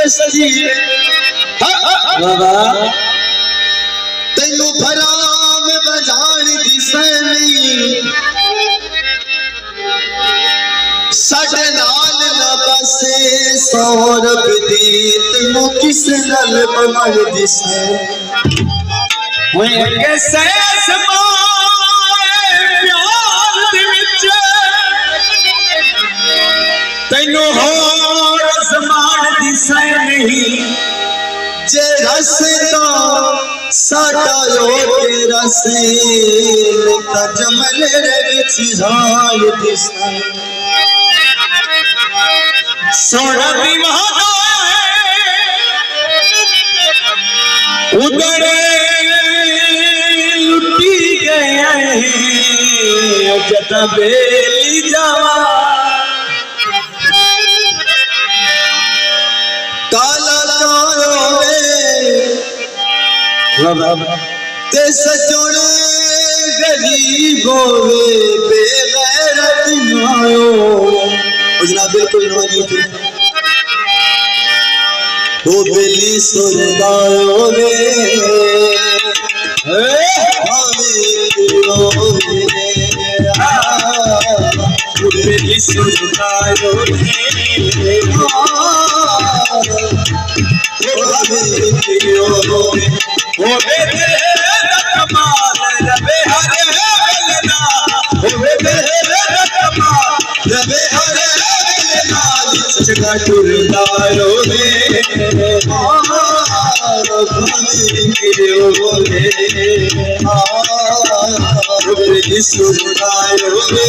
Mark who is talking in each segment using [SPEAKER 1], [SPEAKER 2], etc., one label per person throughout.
[SPEAKER 1] दसी तेनू भरा में बजान दिसनी साडे नाल न बसे सौरभ दी तेनू किस नल बमन दिसे
[SPEAKER 2] कैसे प्यार दे विच तैनू होर समान दिसे नहीं
[SPEAKER 1] जे रसता साडा ओ तेरा से जमल रे विच झाल दिसे
[SPEAKER 2] सोना दीवाना उधर लुटी गए जब बेली जावा
[SPEAKER 1] काला ते सजन गरीब होवे बेगैरत नायो जनाब बिल्कुल नहीं थी वो बेली सुरदायो रे
[SPEAKER 2] बेली सुरदायो वो बेटे कमाल रबे हरे बेलना वो बेटे कमाल रबे हरे बेलना जगा टुरदारो रे बेली सुरदायो रे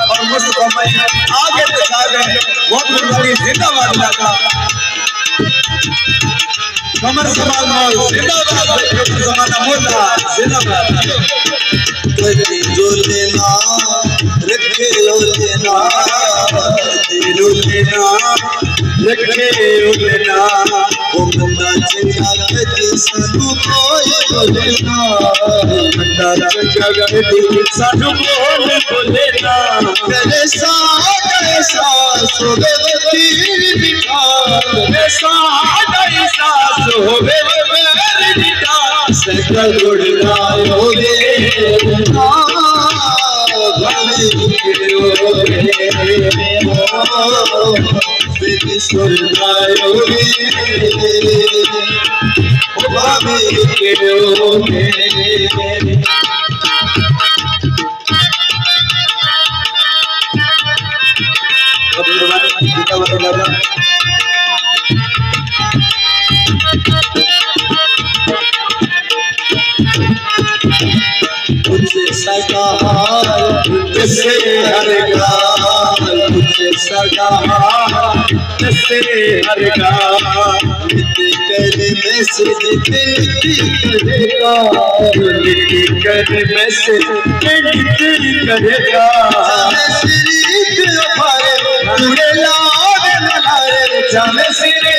[SPEAKER 2] और मस्त आगे दिखा गए बहुत बड़ी जिंदाबाद इलाका कमर सवाल मॉल जिंदाबाद जमाना मोटा जिंदाबाद
[SPEAKER 1] लेना रखे लेना
[SPEAKER 2] रखे लेना
[SPEAKER 1] वो बंदा चंगा कदी सानू कोई बोलेना
[SPEAKER 2] बंदा चंगा कदी सानू कोई बोलेना
[SPEAKER 1] तेरे साथ होवे वकील बिठा
[SPEAKER 2] तेरे साथ होवे वकील बिठा
[SPEAKER 1] सकल उड़ना होवे बेली सुरदायो रे तुझसे सगा तुझसे हर गाल तुझसे सगा तुझसे हर गाल लिखी कर मैसेज लिखी करेगा
[SPEAKER 2] लिखी कर मैसेज लिखी करेगा
[SPEAKER 1] पूरे लाभ मनारे
[SPEAKER 2] जाने सिरे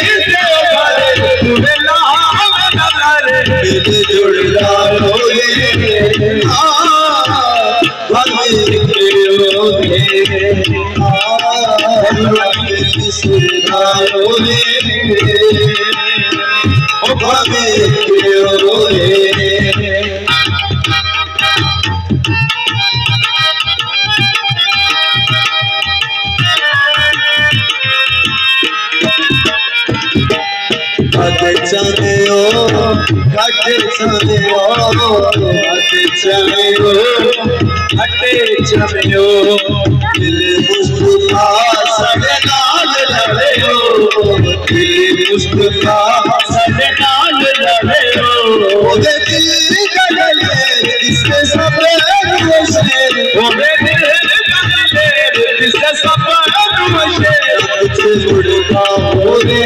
[SPEAKER 2] पूरे लाभ मनारे
[SPEAKER 1] जुड़ना होगे चले घटे चले दिल मुस्कुरा सड़े नाल लड़े हो दिल मुस्कुरा सड़े नाल लड़े हो दिल गले किसके सपने किसके सपने कुछ जुड़ना हो रे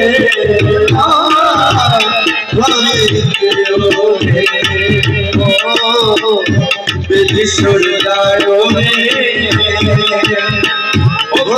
[SPEAKER 1] बेली सुरदायो रे ओ